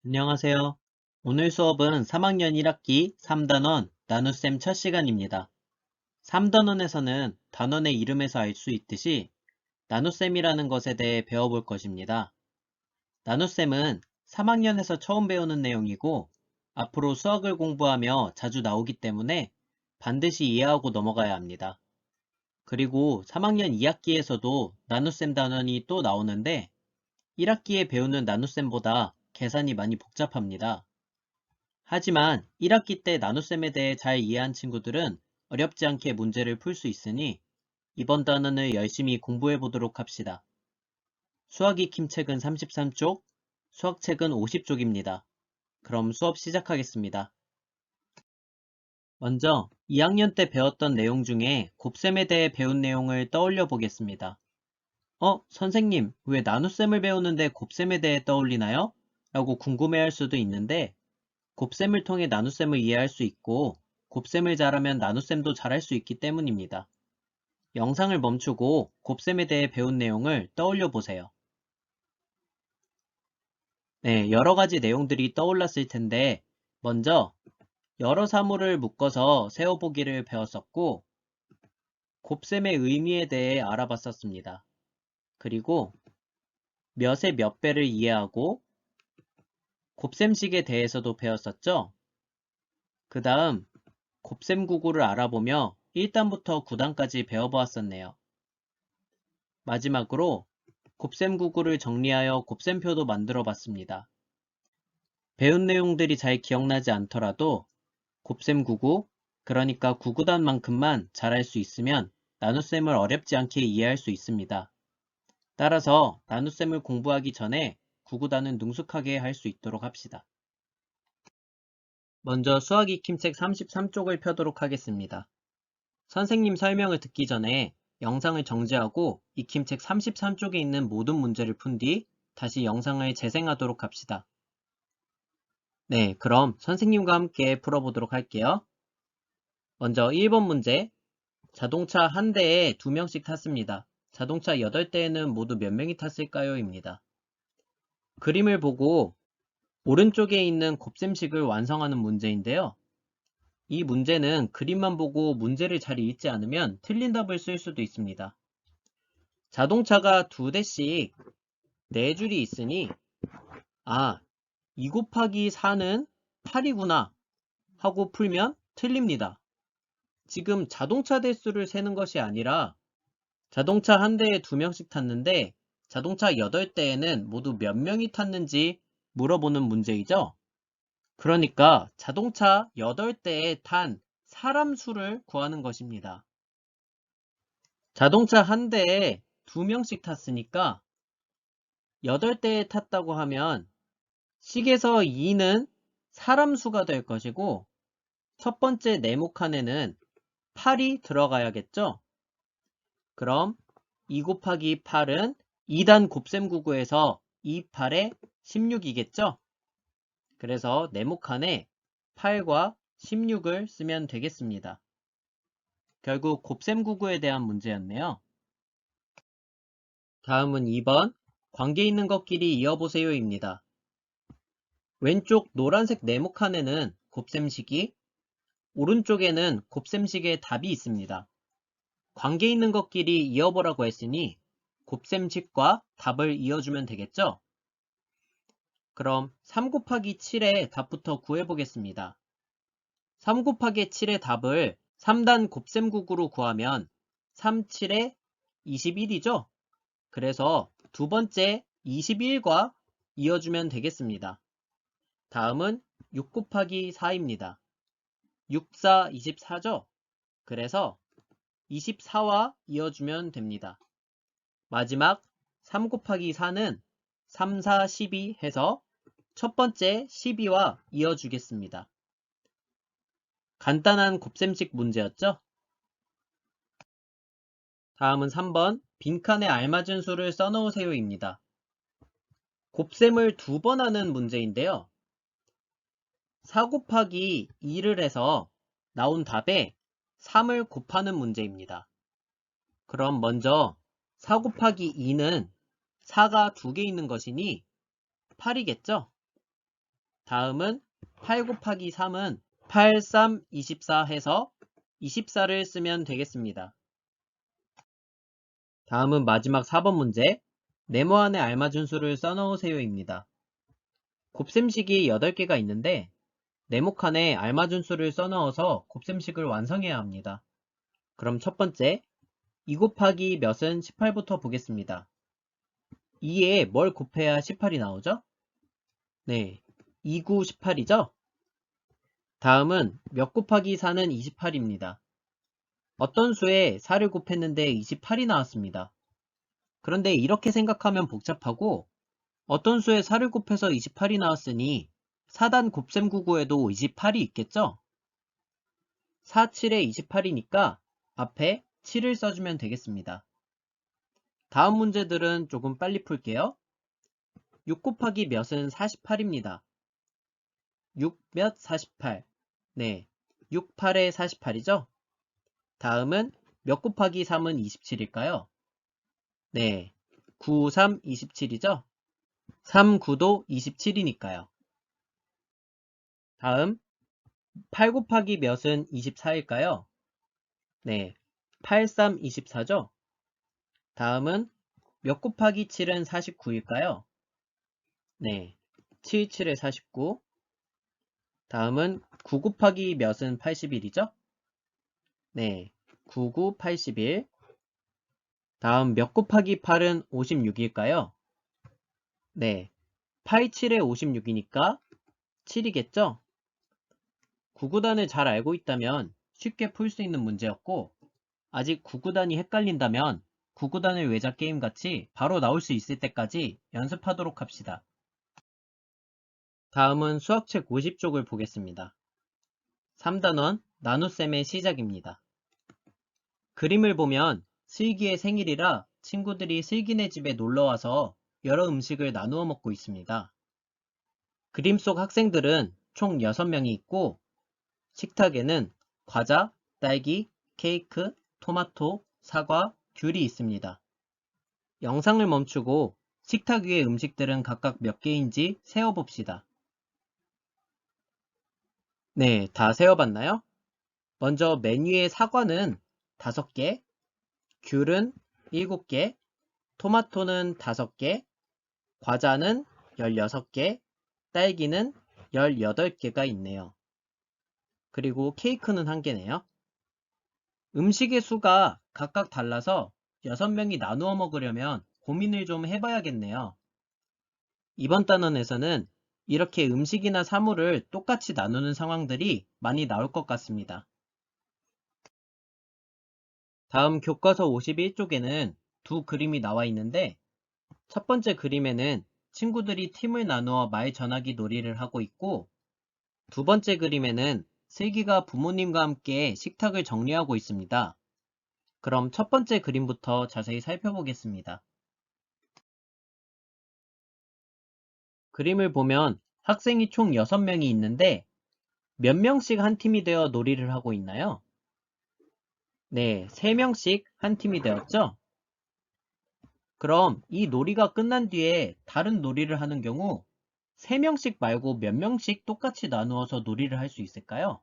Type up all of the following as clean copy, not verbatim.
안녕하세요. 오늘 수업은 3학년 1학기 3단원 나눗셈 첫 시간입니다. 3단원에서는 단원의 이름에서 알 수 있듯이 나눗셈이라는 것에 대해 배워볼 것입니다. 나눗셈은 3학년에서 처음 배우는 내용이고 앞으로 수학을 공부하며 자주 나오기 때문에 반드시 이해하고 넘어가야 합니다. 그리고 3학년 2학기에서도 나눗셈 단원이 또 나오는데 1학기에 배우는 나눗셈보다 계산이 많이 복잡합니다. 하지만 1학기 때 나눗셈에 대해 잘 이해한 친구들은 어렵지 않게 문제를 풀 수 있으니 이번 단원을 열심히 공부해 보도록 합시다. 수학 익힘책은 33쪽, 수학책은 50쪽입니다. 그럼 수업 시작하겠습니다. 먼저 2학년 때 배웠던 내용 중에 곱셈에 대해 배운 내용을 떠올려 보겠습니다. 선생님, 왜 나눗셈을 배우는데 곱셈에 대해 떠올리나요? 라고 궁금해할 수도 있는데 곱셈을 통해 나눗셈을 이해할 수 있고 곱셈을 잘하면 나눗셈도 잘할 수 있기 때문입니다. 영상을 멈추고 곱셈에 대해 배운 내용을 떠올려 보세요. 네, 여러 가지 내용들이 떠올랐을 텐데 먼저 여러 사물을 묶어서 세어보기를 배웠었고 곱셈의 의미에 대해 알아봤었습니다. 그리고 몇의 몇 배를 이해하고 곱셈식에 대해서도 배웠었죠. 그 다음 곱셈 구구를 알아보며 1단부터 9단까지 배워보았었네요. 마지막으로 곱셈 구구를 정리하여 곱셈표도 만들어 봤습니다. 배운 내용들이 잘 기억나지 않더라도 곱셈 구구, 그러니까 구구단만큼만 잘할 수 있으면 나눗셈을 어렵지 않게 이해할 수 있습니다. 따라서 나눗셈을 공부하기 전에 구구단은 능숙하게 할 수 있도록 합시다. 먼저 수학 익힘책 33쪽을 펴도록 하겠습니다. 선생님 설명을 듣기 전에 영상을 정지하고 익힘책 33쪽에 있는 모든 문제를 푼 뒤 다시 영상을 재생하도록 합시다. 네, 그럼 선생님과 함께 풀어보도록 할게요. 먼저 1번 문제, 자동차 한 대에 2명씩 탔습니다. 자동차 8대에는 모두 몇 명이 탔을까요? 입니다. 그림을 보고 오른쪽에 있는 곱셈식을 완성하는 문제인데요. 이 문제는 그림만 보고 문제를 잘 읽지 않으면 틀린 답을 쓸 수도 있습니다. 자동차가 2대씩 4줄이 있으니 2 곱하기 4는 8이구나 하고 풀면 틀립니다. 지금 자동차 대수를 세는 것이 아니라 자동차 한 대에 2명씩 탔는데 자동차 8대에는 모두 몇 명이 탔는지 물어보는 문제이죠. 그러니까 자동차 8대에 탄 사람 수를 구하는 것입니다. 자동차 한 대에 2명씩 탔으니까 8대에 탔다고 하면 식에서 2는 사람 수가 될 것이고 첫 번째 네모 칸에는 8이 들어가야겠죠? 그럼 2 곱하기 8은 2단 곱셈 구구에서 2, 8에 16이겠죠? 그래서 네모 칸에 8과 16을 쓰면 되겠습니다. 결국 곱셈 구구에 대한 문제였네요. 다음은 2번 관계 있는 것끼리 이어보세요입니다. 왼쪽 노란색 네모 칸에는 곱셈식이, 오른쪽에는 곱셈식의 답이 있습니다. 관계 있는 것끼리 이어보라고 했으니 곱셈식과 답을 이어주면 되겠죠? 그럼 3 곱하기 7의 답부터 구해보겠습니다. 3 곱하기 7의 답을 3단 곱셈 구구로 구하면 3, 7에 21이죠? 그래서 두 번째 21과 이어주면 되겠습니다. 다음은 6 곱하기 4입니다. 6, 4, 24죠? 그래서 24와 이어주면 됩니다. 마지막 3 곱하기 4는 3, 4, 12 해서 첫 번째 12와 이어주겠습니다. 간단한 곱셈식 문제였죠? 다음은 3번 빈칸에 알맞은 수를 써놓으세요입니다. 곱셈을 2번 하는 문제인데요. 4 곱하기 2를 해서 나온 답에 3을 곱하는 문제입니다. 그럼 먼저 4 곱하기 2는 4가 2개 있는 것이니 8이겠죠? 다음은 8 곱하기 3은 8, 3, 24 해서 24를 쓰면 되겠습니다. 다음은 마지막 4번 문제. 네모 안에 알맞은 수를 써넣으세요입니다. 곱셈식이 8개가 있는데 네모칸에 알맞은 수를 써넣어서 곱셈식을 완성해야 합니다. 그럼 첫 번째, 2 곱하기 몇은 18부터 보겠습니다. 2에 뭘 곱해야 18이 나오죠? 네, 2, 9, 18이죠? 다음은 몇 곱하기 4는 28입니다. 어떤 수에 4를 곱했는데 28이 나왔습니다. 그런데 이렇게 생각하면 복잡하고 어떤 수에 4를 곱해서 28이 나왔으니 4단 곱셈 구구에도 28이 있겠죠? 4, 7에 28이니까 앞에 7을 써주면 되겠습니다. 다음 문제들은 조금 빨리 풀게요. 6 곱하기 몇은 48입니다. 6 몇 48. 네, 6, 8에 48이죠? 다음은 몇 곱하기 3은 27일까요? 네, 9, 3, 27이죠? 3, 9도 27이니까요. 다음, 8 곱하기 몇은 24일까요? 네, 8, 3, 24죠? 다음은 몇 곱하기 7은 49일까요? 네, 7, 7에 49. 다음은 9 곱하기 몇은 81이죠? 네, 9, 9, 81. 다음 몇 곱하기 8은 56일까요? 네, 8, 7에 56이니까 7이겠죠? 구구단을 잘 알고 있다면 쉽게 풀 수 있는 문제였고 아직 구구단이 헷갈린다면 구구단을 외자 게임같이 바로 나올 수 있을 때까지 연습하도록 합시다. 다음은 수학책 50쪽을 보겠습니다. 3단원 나눗셈의 시작입니다. 그림을 보면 슬기의 생일이라 친구들이 슬기네 집에 놀러와서 여러 음식을 나누어 먹고 있습니다. 그림 속 학생들은 총 6명이 있고 식탁에는 과자, 딸기, 케이크, 토마토, 사과, 귤이 있습니다. 영상을 멈추고 식탁 위의 음식들은 각각 몇 개인지 세어봅시다. 네, 다 세어봤나요? 먼저 맨 위의 사과는 5개, 귤은 7개, 토마토는 5개, 과자는 16개, 딸기는 18개가 있네요. 그리고 케이크는 1개네요. 음식의 수가 각각 달라서 6명이 나누어 먹으려면 고민을 좀 해봐야겠네요. 이번 단원에서는 이렇게 음식이나 사물을 똑같이 나누는 상황들이 많이 나올 것 같습니다. 다음 교과서 51쪽에는 두 그림이 나와 있는데 첫 번째 그림에는 친구들이 팀을 나누어 말 전하기 놀이를 하고 있고 두 번째 그림에는 슬기가 부모님과 함께 식탁을 정리하고 있습니다. 그럼 첫 번째 그림부터 자세히 살펴보겠습니다. 그림을 보면 학생이 총 6명이 있는데 몇 명씩 한 팀이 되어 놀이를 하고 있나요? 네, 3명씩 한 팀이 되었죠? 그럼 이 놀이가 끝난 뒤에 다른 놀이를 하는 경우 3명씩 말고 몇 명씩 똑같이 나누어서 놀이를 할 수 있을까요?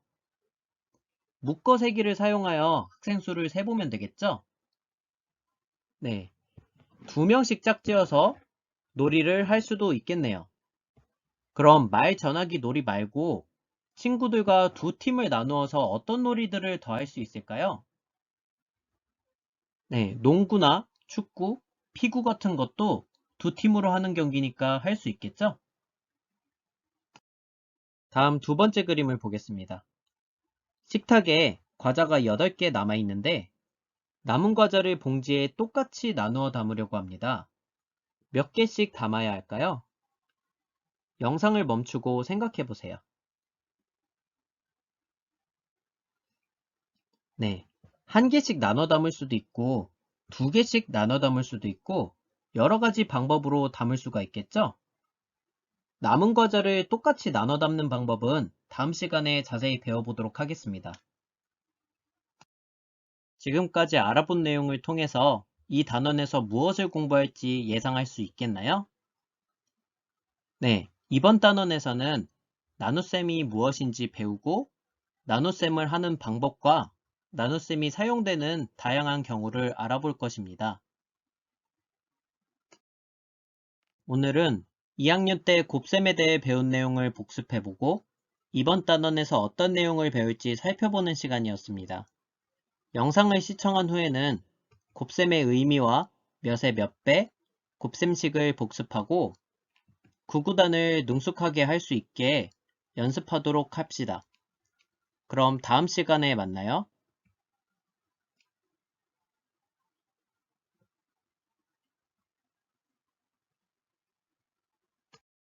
묶어세기를 사용하여 학생 수를 세보면 되겠죠? 네, 2명씩 짝지어서 놀이를 할 수도 있겠네요. 그럼 말 전하기 놀이 말고 친구들과 두 팀을 나누어서 어떤 놀이들을 더 할 수 있을까요? 네, 농구나 축구, 피구 같은 것도 두 팀으로 하는 경기니까 할 수 있겠죠? 다음 두 번째 그림을 보겠습니다. 식탁에 과자가 8개 남아 있는데 남은 과자를 봉지에 똑같이 나누어 담으려고 합니다. 몇 개씩 담아야 할까요? 영상을 멈추고 생각해 보세요. 네, 1개씩 나눠 담을 수도 있고 2개씩 나눠 담을 수도 있고 여러 가지 방법으로 담을 수가 있겠죠? 남은 과자를 똑같이 나눠 담는 방법은 다음 시간에 자세히 배워보도록 하겠습니다. 지금까지 알아본 내용을 통해서 이 단원에서 무엇을 공부할지 예상할 수 있겠나요? 네, 이번 단원에서는 나눗셈이 무엇인지 배우고 나눗셈을 하는 방법과 나눗셈이 사용되는 다양한 경우를 알아볼 것입니다. 오늘은 2학년 때 곱셈에 대해 배운 내용을 복습해보고 이번 단원에서 어떤 내용을 배울지 살펴보는 시간이었습니다. 영상을 시청한 후에는 곱셈의 의미와 몇의 몇 배, 곱셈식을 복습하고 구구단을 능숙하게 할 수 있게 연습하도록 합시다. 그럼 다음 시간에 만나요.